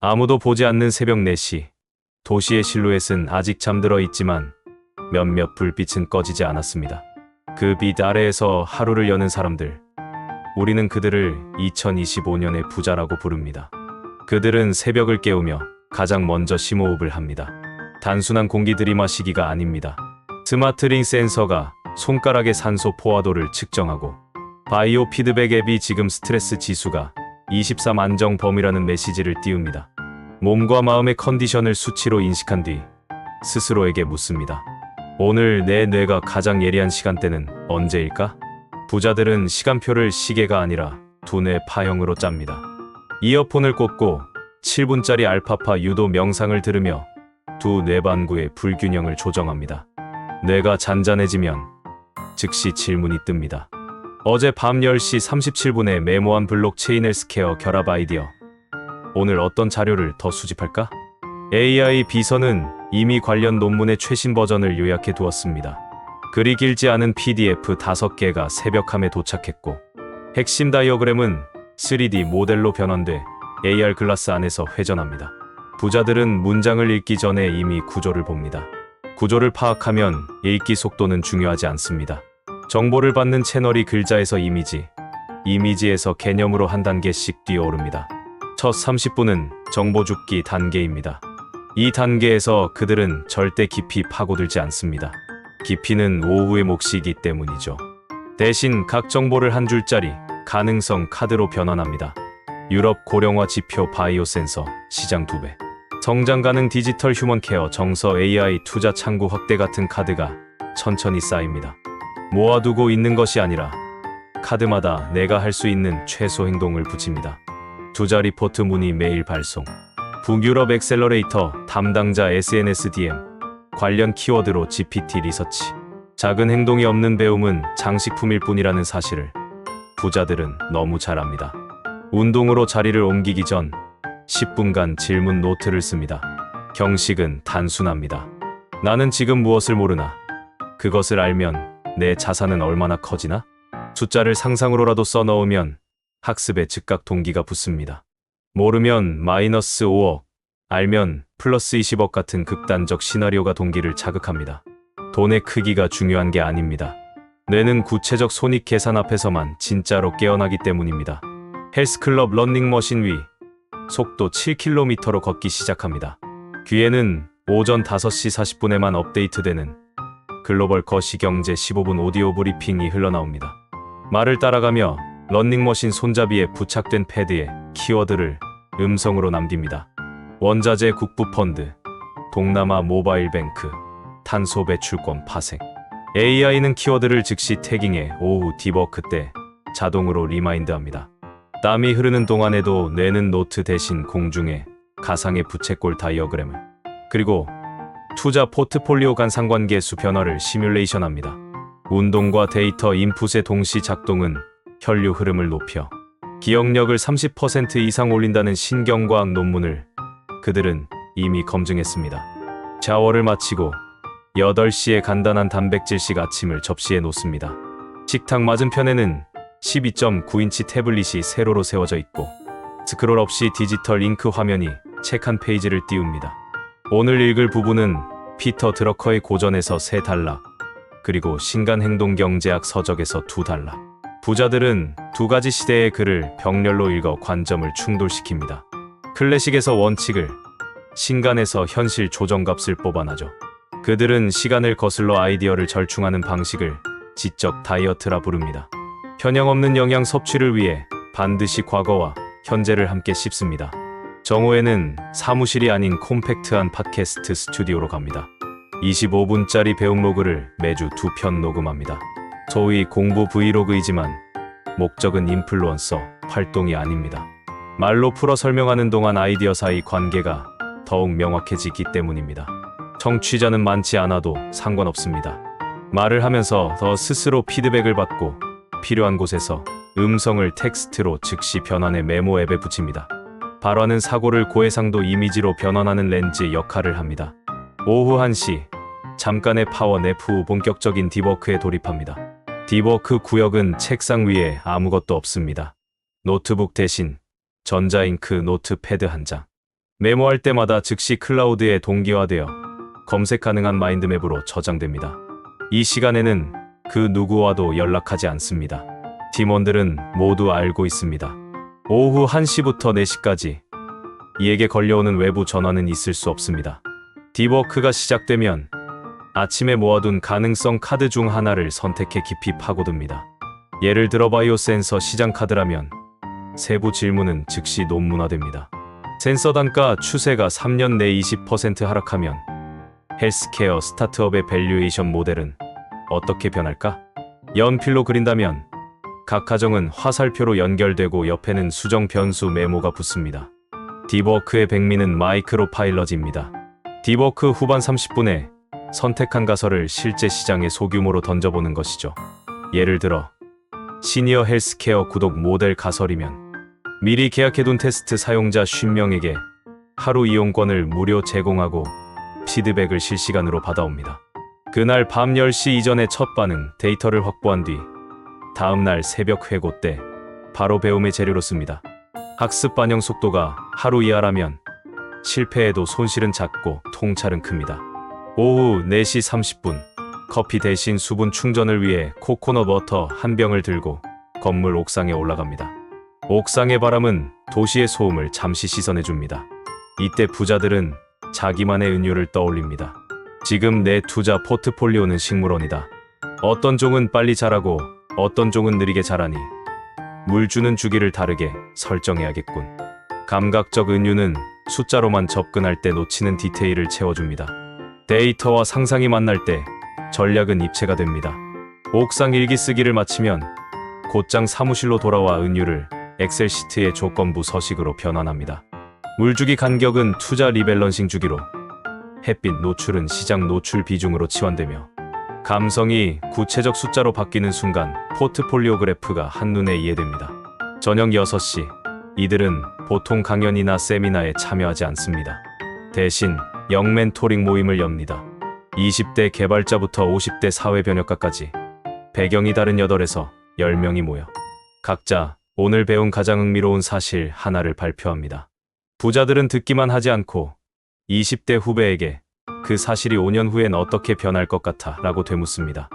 아무도 보지 않는 새벽 4시. 도시의 실루엣은 아직 잠들어 있지만 몇몇 불빛은 꺼지지 않았습니다. 그 빛 아래에서 하루를 여는 사람들. 우리는 그들을 2025년의 부자라고 부릅니다. 그들은 새벽을 깨우며 가장 먼저 심호흡을 합니다. 단순한 공기 들이마시기가 아닙니다. 스마트 링 센서가 손가락의 산소 포화도를 측정하고 바이오 피드백 앱이 지금 스트레스 지수가 23 안정 범위라는 메시지를 띄웁니다. 몸과 마음의 컨디션을 수치로 인식한 뒤 스스로에게 묻습니다. 오늘 내 뇌가 가장 예리한 시간대는 언제일까? 부자들은 시간표를 시계가 아니라 두뇌 파형으로 짭니다. 이어폰을 꽂고 7분짜리 알파파 유도 명상을 들으며 두 뇌반구의 불균형을 조정합니다. 뇌가 잔잔해지면 즉시 질문이 뜹니다. 어제 밤 10시 37분에 메모한 블록체인 헬스케어 결합 아이디어. 오늘 어떤 자료를 더 수집할까? AI 비서는 이미 관련 논문의 최신 버전을 요약해 두었습니다. 글이 길지 않은 PDF 5개가 새벽함에 도착했고 핵심 다이어그램은 3D 모델로 변환돼 AR 글라스 안에서 회전합니다. 부자들은 문장을 읽기 전에 이미 구조를 봅니다. 구조를 파악하면 읽기 속도는 중요하지 않습니다. 정보를 받는 채널이 글자에서 이미지, 이미지에서 개념으로 한 단계씩 뛰어오릅니다. 첫 30분은 정보 줍기 단계입니다. 이 단계에서 그들은 절대 깊이 파고들지 않습니다. 깊이는 오후의 몫이기 때문이죠. 대신 각 정보를 한 줄짜리 가능성 카드로 변환합니다. 유럽 고령화 지표 바이오 센서 시장 2배. 성장 가능 디지털 휴먼 케어 정서 AI 투자 창구 확대 같은 카드가 천천히 쌓입니다. 모아두고 있는 것이 아니라 카드마다 내가 할 수 있는 최소 행동을 붙입니다. 투자 리포트 문의 매일 발송. 북유럽 엑셀러레이터 담당자 SNS DM. 관련 키워드로 GPT 리서치. 작은 행동이 없는 배움은 장식품일 뿐이라는 사실을 부자들은 너무 잘 압니다. 운동으로 자리를 옮기기 전 10분간 질문 노트를 씁니다. 경식은 단순합니다. 나는 지금 무엇을 모르나? 그것을 알면 내 자산은 얼마나 커지나? 숫자를 상상으로라도 써넣으면 학습에 즉각 동기가 붙습니다. 모르면 마이너스 5억, 알면 플러스 20억 같은 극단적 시나리오가 동기를 자극합니다. 돈의 크기가 중요한 게 아닙니다. 뇌는 구체적 손익 계산 앞에서만 진짜로 깨어나기 때문입니다. 헬스클럽 러닝머신 위. 속도 7km로 걷기 시작합니다. 귀에는 오전 5시 40분에만 업데이트되는 글로벌 거시경제 15분 오디오 브리핑이 흘러나옵니다. 말을 따라가며 러닝머신 손잡이에 부착된 패드에 키워드를 음성으로 남깁니다. 원자재 국부펀드, 동남아 모바일 뱅크, 탄소 배출권 파생. AI는 키워드를 즉시 태깅해 오후 디버크 때 자동으로 리마인드합니다. 땀이 흐르는 동안에도 뇌는 노트 대신 공중에 가상의 부채꼴 다이어그램을, 그리고 투자 포트폴리오 간 상관계수 변화를 시뮬레이션합니다. 운동과 데이터 인풋의 동시 작동은 혈류 흐름을 높여 기억력을 30% 이상 올린다는 신경과학 논문을 그들은 이미 검증했습니다. 샤워를 마치고 8시에 간단한 단백질식 아침을 접시에 놓습니다. 식탁 맞은편에는 12.9인치 태블릿이 세로로 세워져 있고 스크롤 없이 디지털 잉크 화면이 책 한 페이지를 띄웁니다. 오늘 읽을 부분은 피터 드러커의 고전에서 3달러, 그리고 신간행동경제학 서적에서 2달러. 부자들은 두 가지 시대의 글을 병렬로 읽어 관점을 충돌시킵니다. 클래식에서 원칙을, 신간에서 현실 조정값을 뽑아나죠. 그들은 시간을 거슬러 아이디어를 절충하는 방식을 지적 다이어트라 부릅니다. 편향 없는 영양 섭취를 위해 반드시 과거와 현재를 함께 씹습니다. 정오에는 사무실이 아닌 콤팩트한 팟캐스트 스튜디오로 갑니다. 25분짜리 배움 로그를 매주 2편 녹음합니다. 소위 공부 브이로그이지만 목적은 인플루언서 활동이 아닙니다. 말로 풀어 설명하는 동안 아이디어 사이 관계가 더욱 명확해지기 때문입니다. 청취자는 많지 않아도 상관없습니다. 말을 하면서 더 스스로 피드백을 받고 필요한 곳에서 음성을 텍스트로 즉시 변환해 메모 앱에 붙입니다. 발화는 사고를 고해상도 이미지로 변환하는 렌즈 역할을 합니다. 오후 1시, 잠깐의 파워냅 후 본격적인 디버크에 돌입합니다. 디버크 구역은 책상 위에 아무것도 없습니다. 노트북 대신 전자잉크 노트패드 한 장. 메모할 때마다 즉시 클라우드에 동기화되어 검색 가능한 마인드맵으로 저장됩니다. 이 시간에는 그 누구와도 연락하지 않습니다. 팀원들은 모두 알고 있습니다. 오후 1시부터 4시까지 이에게 걸려오는 외부 전화는 있을 수 없습니다. 딥워크가 시작되면 아침에 모아둔 가능성 카드 중 하나를 선택해 깊이 파고듭니다. 예를 들어 바이오 센서 시장 카드라면 세부 질문은 즉시 논문화됩니다. 센서 단가 추세가 3년 내 20% 하락하면 헬스케어 스타트업의 밸류에이션 모델은 어떻게 변할까? 연필로 그린다면 각 가정은 화살표로 연결되고 옆에는 수정 변수 메모가 붙습니다. 딥워크의 백미는 마이크로 파일럿입니다. 딥워크 후반 30분에 선택한 가설을 실제 시장에 소규모로 던져보는 것이죠. 예를 들어 시니어 헬스케어 구독 모델 가설이면 미리 계약해둔 테스트 사용자 50명에게 하루 이용권을 무료 제공하고 피드백을 실시간으로 받아옵니다. 그날 밤 10시 이전에 첫 반응 데이터를 확보한 뒤 다음날 새벽 회고 때 바로 배움의 재료로 씁니다. 학습 반영 속도가 하루 이하라면 실패해도 손실은 작고 통찰은 큽니다. 오후 4시 30분 커피 대신 수분 충전을 위해 코코넛 워터 한 병을 들고 건물 옥상에 올라갑니다. 옥상의 바람은 도시의 소음을 잠시 씻어내줍니다. 이때 부자들은 자기만의 은유를 떠올립니다. 지금 내 투자 포트폴리오는 식물원이다. 어떤 종은 빨리 자라고 어떤 종은 느리게 자라니 물 주는 주기를 다르게 설정해야겠군. 감각적 은유는 숫자로만 접근할 때 놓치는 디테일을 채워줍니다. 데이터와 상상이 만날 때 전략은 입체가 됩니다. 옥상 일기 쓰기를 마치면 곧장 사무실로 돌아와 은유를 엑셀 시트의 조건부 서식으로 변환합니다. 물주기 간격은 투자 리밸런싱 주기로, 햇빛 노출은 시장 노출 비중으로 치환되며 감성이 구체적 숫자로 바뀌는 순간 포트폴리오 그래프가 한눈에 이해됩니다. 저녁 6시 이들은 보통 강연이나 세미나에 참여하지 않습니다. 대신 영멘토링 모임을 엽니다. 20대 개발자부터 50대 사회 변혁가까지 배경이 다른 8에서 10명이 모여 각자 오늘 배운 가장 흥미로운 사실 하나를 발표합니다. 부자들은 듣기만 하지 않고 20대 후배에게 그 사실이 5년 후엔 어떻게 변할 것 같아 라고 되묻습니다.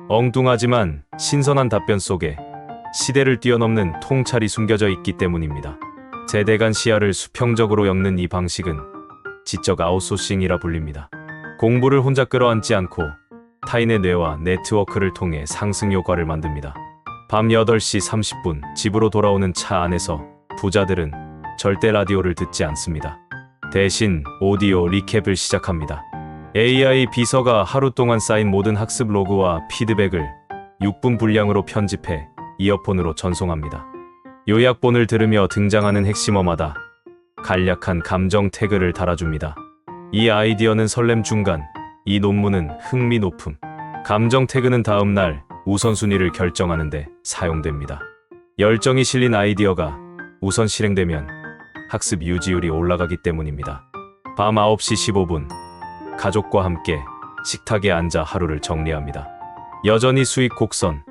엉뚱하지만 신선한 답변 속에 시대를 뛰어넘는 통찰이 숨겨져 있기 때문입니다. 세대 간 시야를 수평적으로 엮는 이 방식은 지적 아웃소싱이라 불립니다. 공부를 혼자 끌어안지 않고 타인의 뇌와 네트워크를 통해 상승 효과를 만듭니다. 밤 8시 30분 집으로 돌아오는 차 안에서 부자들은 절대 라디오를 듣지 않습니다. 대신 오디오 리캡을 시작합니다. AI 비서가 하루 동안 쌓인 모든 학습 로그와 피드백을 6분 분량으로 편집해 이어폰으로 전송합니다. 요약본을 들으며 등장하는 핵심어마다 간략한 감정 태그를 달아줍니다. 이 아이디어는 설렘 중간, 이 논문은 흥미 높음. 감정 태그는 다음날 우선순위를 결정하는데 사용됩니다. 열정이 실린 아이디어가 우선 실행되면 학습 유지율이 올라가기 때문입니다. 밤 9시 15분 가족과 함께 식탁에 앉아 하루를 정리합니다. 여전히 수익 곡선,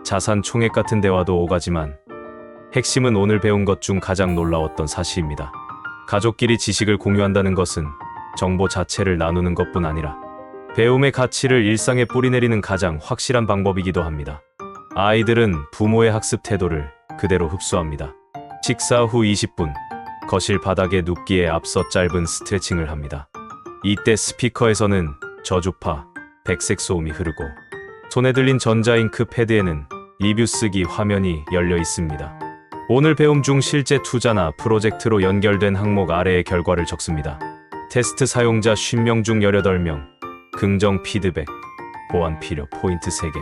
자산 총액 같은 대화도 오가지만 핵심은 오늘 배운 것 중 가장 놀라웠던 사실입니다. 가족끼리 지식을 공유한다는 것은 정보 자체를 나누는 것뿐 아니라 배움의 가치를 일상에 뿌리내리는 가장 확실한 방법이기도 합니다. 아이들은 부모의 학습 태도를 그대로 흡수합니다. 식사 후 20분 거실 바닥에 눕기에 앞서 짧은 스트레칭을 합니다. 이때 스피커에서는 저주파, 백색 소음이 흐르고 손에 들린 전자잉크 패드에는 리뷰 쓰기 화면이 열려 있습니다. 오늘 배움 중 실제 투자나 프로젝트로 연결된 항목 아래의 결과를 적습니다. 테스트 사용자 50명 중 18명, 긍정 피드백, 보완 필요 포인트 3개.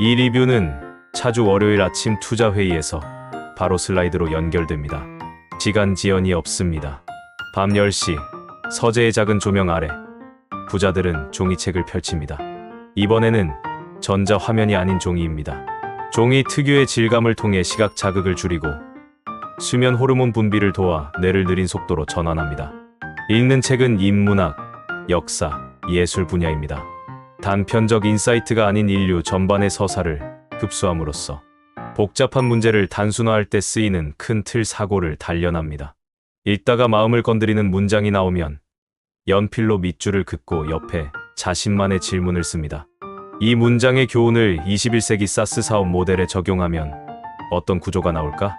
이 리뷰는 차주 월요일 아침 투자 회의에서 바로 슬라이드로 연결됩니다. 시간 지연이 없습니다. 밤 10시 서재의 작은 조명 아래 부자들은 종이책을 펼칩니다. 이번에는 전자 화면이 아닌 종이입니다. 종이 특유의 질감을 통해 시각 자극을 줄이고 수면 호르몬 분비를 도와 뇌를 느린 속도로 전환합니다. 읽는 책은 인문학, 역사, 예술 분야입니다. 단편적 인사이트가 아닌 인류 전반의 서사를 흡수함으로써 복잡한 문제를 단순화할 때 쓰이는 큰 틀 사고를 단련합니다. 읽다가 마음을 건드리는 문장이 나오면 연필로 밑줄을 긋고 옆에 자신만의 질문을 씁니다. 이 문장의 교훈을 21세기 사스 사업 모델에 적용하면 어떤 구조가 나올까?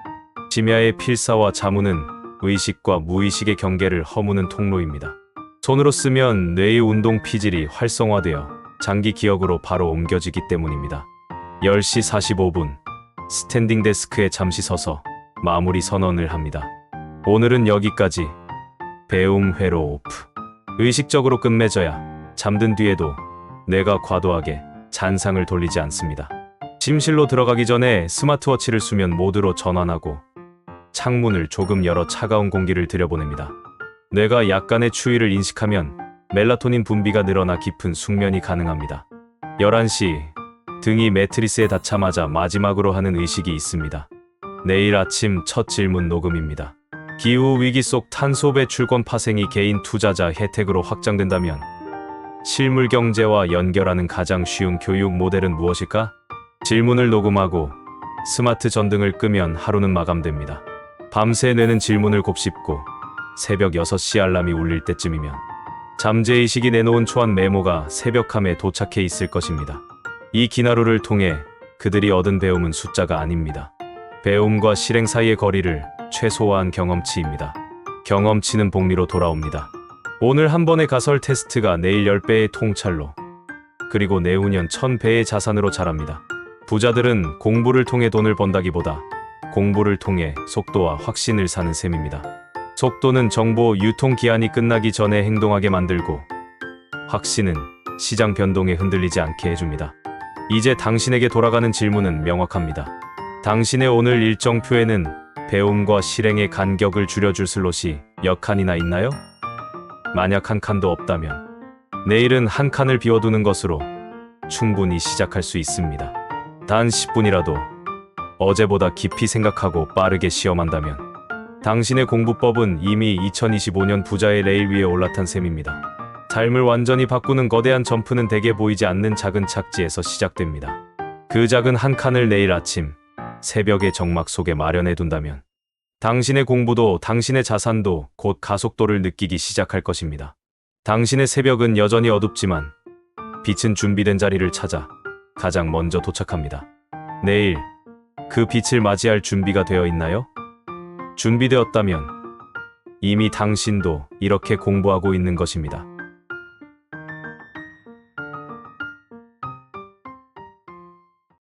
심야의 필사와 자문은 의식과 무의식의 경계를 허무는 통로입니다. 손으로 쓰면 뇌의 운동 피질이 활성화되어 장기 기억으로 바로 옮겨지기 때문입니다. 10시 45분 스탠딩 데스크에 잠시 서서 마무리 선언을 합니다. 오늘은 여기까지. 배움 회로 오프. 의식적으로 끝맺어야 잠든 뒤에도 뇌가 과도하게 잔상을 돌리지 않습니다. 침실로 들어가기 전에 스마트워치를 수면 모드로 전환하고 창문을 조금 열어 차가운 공기를 들여보냅니다. 뇌가 약간의 추위를 인식하면 멜라토닌 분비가 늘어나 깊은 숙면이 가능합니다. 11시 등이 매트리스에 닿자마자 마지막으로 하는 의식이 있습니다. 내일 아침 첫 질문 녹음입니다. 기후 위기 속 탄소 배출권 파생이 개인 투자자 혜택으로 확장된다면 실물 경제와 연결하는 가장 쉬운 교육 모델은 무엇일까? 질문을 녹음하고 스마트 전등을 끄면 하루는 마감됩니다. 밤새 뇌는 질문을 곱씹고 새벽 6시 알람이 울릴 때쯤이면 잠재의식이 내놓은 초안 메모가 새벽함에 도착해 있을 것입니다. 이 긴 하루를 통해 그들이 얻은 배움은 숫자가 아닙니다. 배움과 실행 사이의 거리를 최소화한 경험치입니다. 경험치는 복리로 돌아옵니다. 오늘 한 번의 가설 테스트가 내일 10배의 통찰로, 그리고 내후년 1000배의 자산으로 자랍니다. 부자들은 공부를 통해 돈을 번다기보다 공부를 통해 속도와 확신을 사는 셈입니다. 속도는 정보 유통 기한이 끝나기 전에 행동하게 만들고, 확신은 시장 변동에 흔들리지 않게 해줍니다. 이제 당신에게 돌아가는 질문은 명확합니다. 당신의 오늘 일정표에는 배움과 실행의 간격을 줄여줄 슬롯이 몇 칸이나 있나요? 만약 한 칸도 없다면 내일은 한 칸을 비워두는 것으로 충분히 시작할 수 있습니다. 단 10분이라도 어제보다 깊이 생각하고 빠르게 시험한다면 당신의 공부법은 이미 2025년 부자의 레일 위에 올라탄 셈입니다. 삶을 완전히 바꾸는 거대한 점프는 대개 보이지 않는 작은 착지에서 시작됩니다. 그 작은 한 칸을 내일 아침 새벽의 정막 속에 마련해 둔다면 당신의 공부도 당신의 자산도 곧 가속도를 느끼기 시작할 것입니다. 당신의 새벽은 여전히 어둡지만 빛은 준비된 자리를 찾아 가장 먼저 도착합니다. 내일 그 빛을 맞이할 준비가 되어 있나요? 준비되었다면 이미 당신도 이렇게 공부하고 있는 것입니다.